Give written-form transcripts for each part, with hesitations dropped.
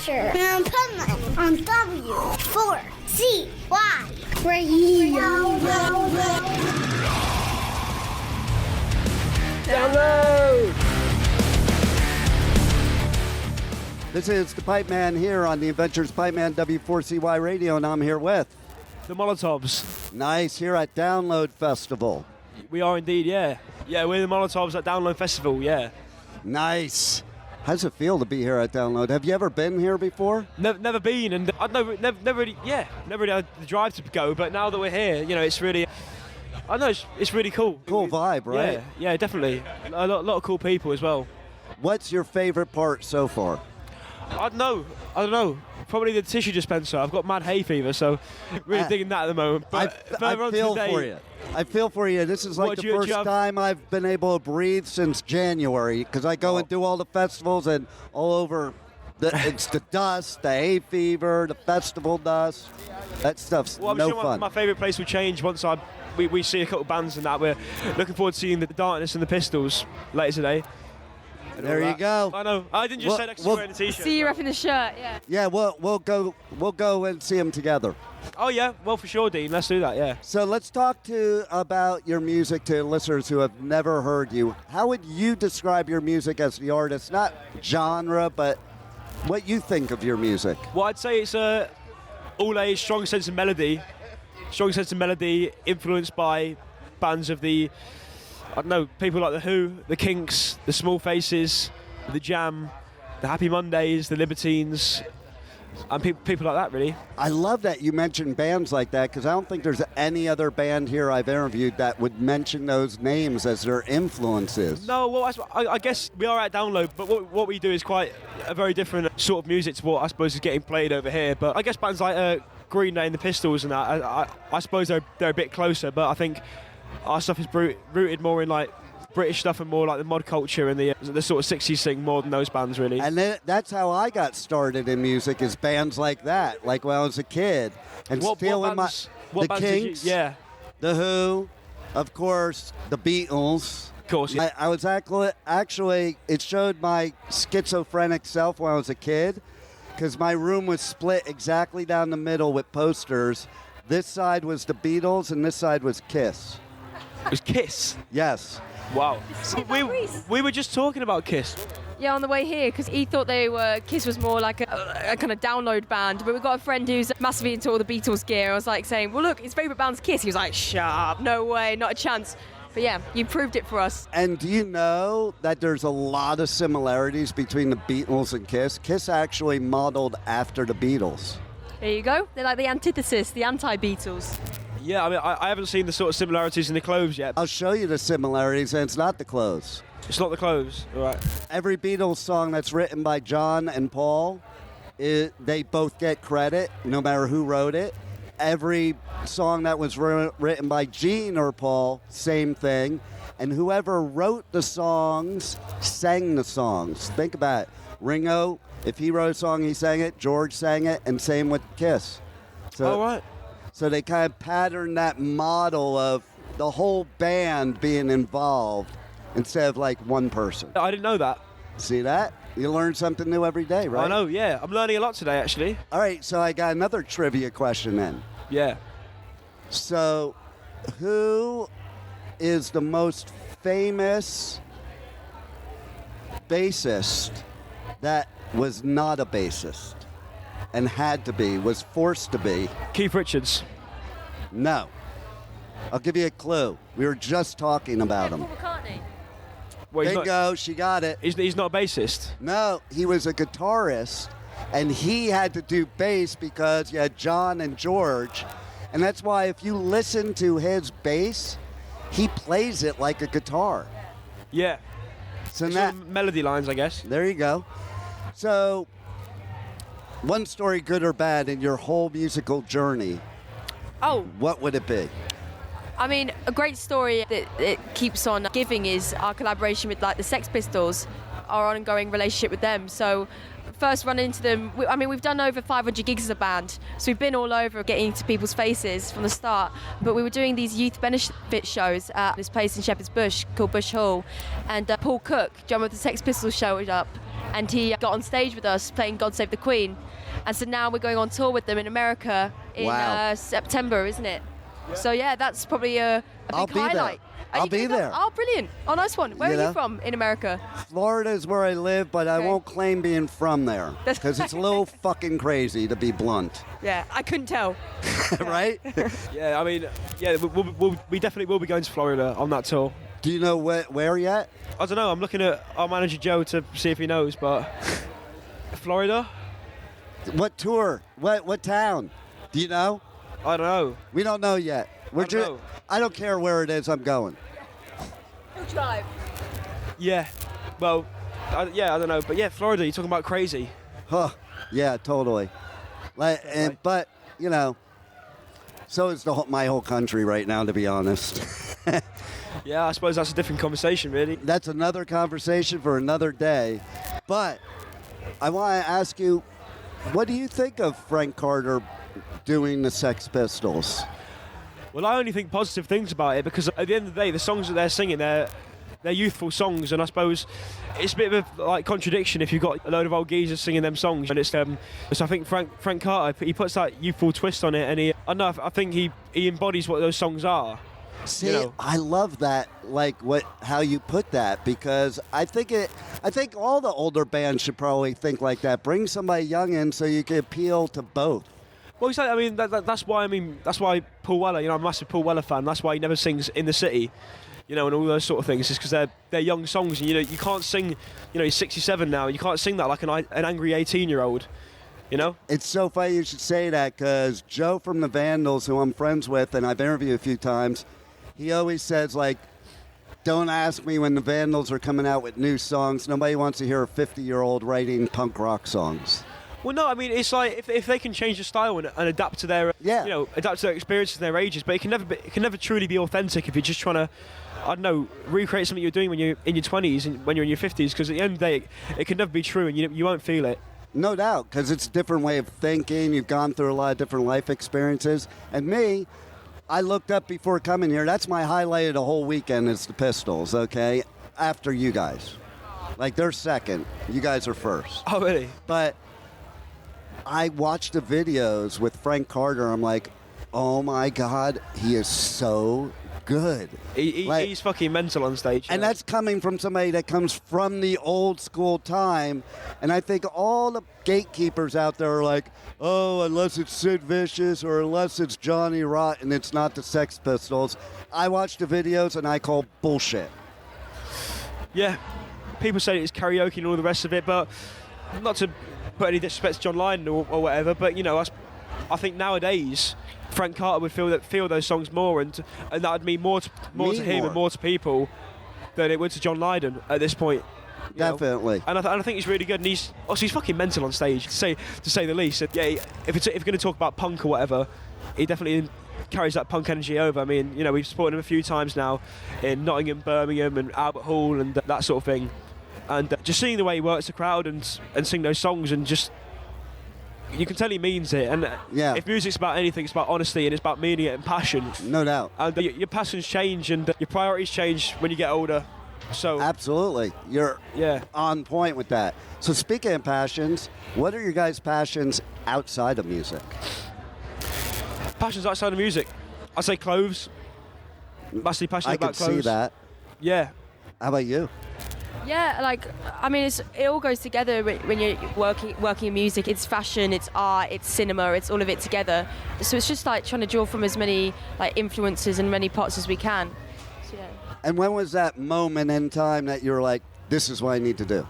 Adventure in Pipeman on W4CY Radio. Download! This is the Pipeman here on the Adventures of Pipeman W4CY Radio, and I'm here with the Molotovs. Nice, here at Download Festival. We are indeed, yeah. Yeah, we're the Molotovs at Download Festival, yeah. Nice. How does it feel to be here at Download? Have you ever been here before? Never been, and I don't know, never really had the drive to go, but now that we're here, you know, it's really, I know it's really cool. Cool vibe, right? Yeah, definitely. A lot of cool people as well. What's your favorite part so far? I don't know. Probably the tissue dispenser. I've got mad hay fever, so really digging that at the moment. But I feel for you. I feel for you. This is like the first time I've been able to breathe since January, because I go and do all the festivals, and all over, it's the dust, the hay fever, the festival dust. That stuff's no fun. My favourite place will change once we see a couple of bands and that. We're looking forward to seeing the Darkness and the Pistols later today. There you go. I know. I didn't just say next to wearing a t-shirt. See you repping the shirt, yeah. Yeah, we'll go and see them together. Oh yeah, well for sure, Dean. Let's do that. Yeah. So let's talk about your music to listeners who have never heard you. How would you describe your music as the artist? Not genre, but what you think of your music. Well, I'd say it's all a strong sense of melody, influenced by bands of the, I don't know, people like The Who, The Kinks, The Small Faces, The Jam, The Happy Mondays, The Libertines, and people like that, really. I love that you mentioned bands like that, because I don't think there's any other band here I've interviewed that would mention those names as their influences. No, well, I guess we are at Download, but what we do is quite a very different sort of music to what I suppose is getting played over here. But I guess bands like Green Day and the Pistols and that, I suppose they're a bit closer, but I think our stuff is rooted more in like British stuff and more like the mod culture and the sort of 60s thing more than those bands, really. And that's how I got started in music, is bands like that, like when I was a kid. And the Kinks, The Who, of course, the Beatles. Of course, yeah. I was actually, it showed my schizophrenic self when I was a kid, because my room was split exactly down the middle with posters. This side was the Beatles and this side was Kiss. It was Kiss? Yes. Wow. We were just talking about Kiss. Yeah, on the way here, because he thought Kiss was more like a kind of Download band. But we've got a friend who's massively into all the Beatles gear. I was like saying, well, look, his favourite band's Kiss. He was like, shut up, no way, not a chance. But yeah, you proved it for us. And do you know that there's a lot of similarities between the Beatles and Kiss? Kiss actually modeled after the Beatles. There you go. They're like the antithesis, the anti-Beatles. Yeah, I mean, I haven't seen the sort of similarities in the clothes yet. I'll show you the similarities, and it's not the clothes. It's not the clothes, all right. Every Beatles song that's written by John and Paul, they both get credit, no matter who wrote it. Every song that was written by Gene or Paul, same thing. And whoever wrote the songs sang the songs. Think about it. Ringo, if he wrote a song, he sang it. George sang it, and same with Kiss. All right. So they kind of patterned that model of the whole band being involved instead of like one person. I didn't know that. See that? You learn something new every day, right? I know, yeah. I'm learning a lot today, actually. All right, so I got another trivia question then. Yeah. So, who is the most famous bassist that was not a bassist and had to be, was forced to be? Keith Richards. No. I'll give you a clue. We were just talking about him. Paul McCartney. Well, Bingo, she got it. He's not a bassist. No, he was a guitarist, and he had to do bass because you had John and George. And that's why if you listen to his bass, he plays it like a guitar. Yeah. So melody lines, I guess. There you go. So, one story, good or bad, in your whole musical journey, what would it be? I mean, a great story that it keeps on giving is our collaboration with like the Sex Pistols, our ongoing relationship with them. So first running into them, we've done over 500 gigs as a band, so we've been all over getting into people's faces from the start. But we were doing these youth benefit shows at this place in Shepherd's Bush called Bush Hall, and Paul Cook, drummer of the Sex Pistols, showed up. and he got on stage with us playing God Save the Queen. And so now we're going on tour with them in America in September, isn't it? Yeah. So yeah, that's probably a big highlight. I'll be there. Oh, brilliant. Oh, nice one. Where are you from in America? Florida is where I live, but I won't claim being from there because it's a little fucking crazy, to be blunt. Yeah, I couldn't tell. Right? Yeah, I mean, yeah, we definitely will be going to Florida on that tour. Do you know where yet? I don't know. I'm looking at our manager Joe to see if he knows, but Florida? What tour? What town? Do you know? I don't know. We don't know yet. I don't care where it is. I'm going. You'll drive. Yeah. Well, I don't know, but yeah, Florida. You're talking about crazy. Huh? Yeah, totally. But you know, so is my whole country right now, to be honest. Yeah, I suppose that's a different conversation, really. That's another conversation for another day. But I want to ask you, what do you think of Frank Carter doing the Sex Pistols? Well, I only think positive things about it because at the end of the day, the songs that they're singing, they're youthful songs, and I suppose it's a bit of a contradiction if you've got a load of old geezers singing them songs. And it's so I think Frank Carter, he puts that youthful twist on it, and I think he embodies what those songs are. See, you know? I love that, how you put that, because I think all the older bands should probably think like that. Bring somebody young in so you can appeal to both. Well, exactly. I mean, that's why Paul Weller. You know, I'm a massive Paul Weller fan. That's why he never sings In the City, you know, and all those sort of things. It's because they're young songs, and you know, you can't sing. You know, he's 67 now. You can't sing that like an angry 18-year-old. You know? It's so funny you should say that, because Joe from the Vandals, who I'm friends with, and I've interviewed a few times, he always says, don't ask me when the Vandals are coming out with new songs. Nobody wants to hear a 50-year-old writing punk rock songs. Well, no, I mean, it's like if they can change the style and adapt to their, adapt to their experiences and their ages, but it can never truly be authentic if you're just trying to, I don't know, recreate something you're doing when you're in your 20s and when you're in your 50s, because at the end of the day, it can never be true, and you won't feel it. No doubt, because it's a different way of thinking. You've gone through a lot of different life experiences. And me, I looked up before coming here. That's my highlight of the whole weekend is the Pistols, okay? After you guys. They're second. You guys are first. Oh, really? But I watched the videos with Frank Carter. I'm like, oh, my God, he is so good. He's fucking mental on stage. And that's coming from somebody that comes from the old school time. And I think all the gatekeepers out there are like, oh, unless it's Sid Vicious or unless it's Johnny Rotten, it's not the Sex Pistols. I watched the videos and I call bullshit. Yeah, people say it's karaoke and all the rest of it, but not to put any disrespect to John Lydon or whatever, but you know, I think nowadays Frank Carter would feel those songs more, and that would mean more to him and more to people than it would to John Lydon at this point. Definitely. And I think he's really good, and he's fucking mental on stage, to say the least. And yeah, if you're going to talk about punk or whatever, he definitely carries that punk energy over. I mean, you know, we've supported him a few times now in Nottingham, Birmingham, and Albert Hall, and that sort of thing. And just seeing the way he works the crowd and sing those songs, and just you can tell he means it. And if music's about anything, it's about honesty and it's about meaning it and passion. No doubt. And your passions change and your priorities change when you get older. So absolutely, you're on point with that. So speaking of passions, what are your guys' passions outside of music? Passions outside of music, I'd say clothes. Massively passionate about clothes. I can see that. Yeah. How about you? Yeah, I mean, it all goes together when you're working in music. It's fashion, it's art, it's cinema, it's all of it together. So it's just trying to draw from as many influences and many pots as we can. So, yeah. And when was that moment in time that you were like, this is what I need to do?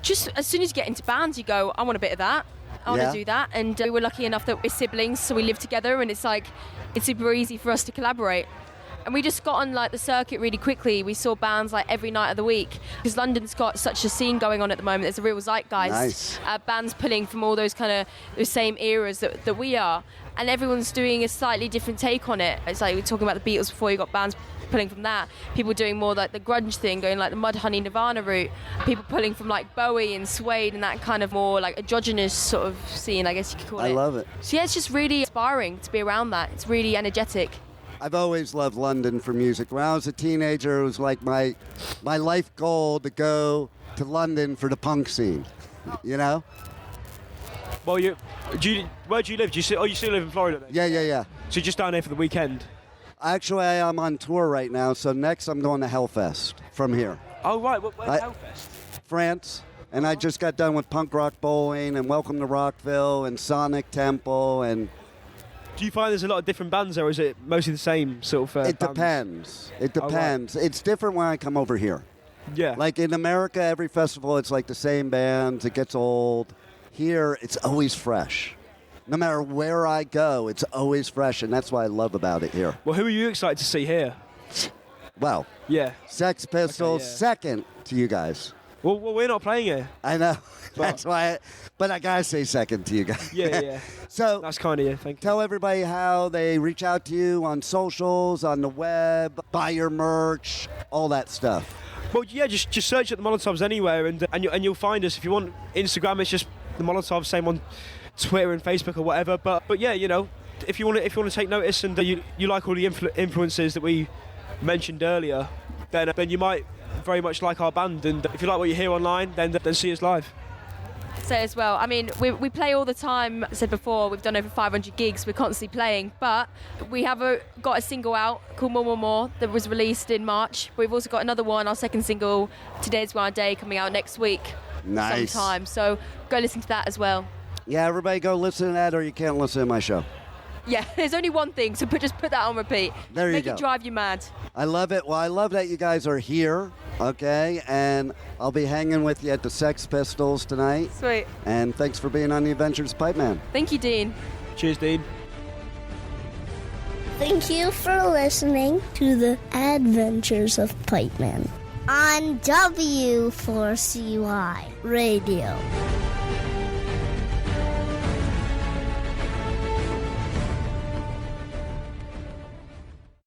Just as soon as you get into bands, you go, I want a bit of that. I want to do that. And we were lucky enough that we're siblings, so we live together, and it's super easy for us to collaborate. And we just got on the circuit really quickly. We saw bands every night of the week, because London's got such a scene going on at the moment. There's a real zeitgeist. Nice. Bands pulling from all those those same eras that we are, and everyone's doing a slightly different take on it. It's like we were talking about the Beatles before. You got bands pulling from that. People doing more the grunge thing, going the Mudhoney Nirvana route. People pulling from Bowie and Suede and that kind of more androgynous sort of scene, I guess you could call it. I love it. So yeah, it's just really inspiring to be around that. It's really energetic. I've always loved London for music. When I was a teenager, it was like my life goal to go to London for the punk scene, you know? Well, where do you live? You still live in Florida then? Yeah. So you're just down here for the weekend? Actually, I'm on tour right now, so next I'm going to Hellfest from here. Oh, right. Where's Hellfest? France. And I just got done with Punk Rock Bowling and Welcome to Rockville and Sonic Temple. And do you find there's a lot of different bands there, or is it mostly the same sort of It bands? depends. It depends. Oh, right. It's different when I come over here. Yeah. Like in America, every festival, it's like the same bands. It gets old. Here, it's always fresh. No matter where I go, it's always fresh, and that's what I love about it here. Well, who are you excited to see here? Well, Yeah. Sex Pistols, Okay, yeah. second to you guys. Well, we're not playing here. I know. That's why. But I gotta say second to you guys. Yeah. So That's kind of you. Thank you. tell everybody how they reach out to you on socials, on the web, buy your merch, all that stuff. Well, yeah, just search at the Molotovs anywhere, and you'll find us. If you want Instagram, it's just the Molotovs. Same on Twitter and Facebook or whatever. But yeah, you know, if you want to take notice and you like all the influences that we mentioned earlier, then you might very much like our band. And if you like what you hear online, then see us live. Say as well. I mean, we play all the time. I said before, we've done over 500 gigs. We're constantly playing, but we have got a single out called More, More, More that was released in March. We've also got another one, our second single, Today's My Day, coming out next week. Nice. Sometime. So go listen to that as well. Yeah, everybody go listen to that, or you can't listen to my show. Yeah, there's only one thing, so just put that on repeat. There you Make go. it drive you mad. I love it. Well, I love that you guys are here, okay? And I'll be hanging with you at the Sex Pistols tonight. Sweet. And thanks for being on the Adventures of Pipeman. Thank you, Dean. Cheers, Dean. Thank you for listening to the Adventures of Pipeman on W4CY Radio.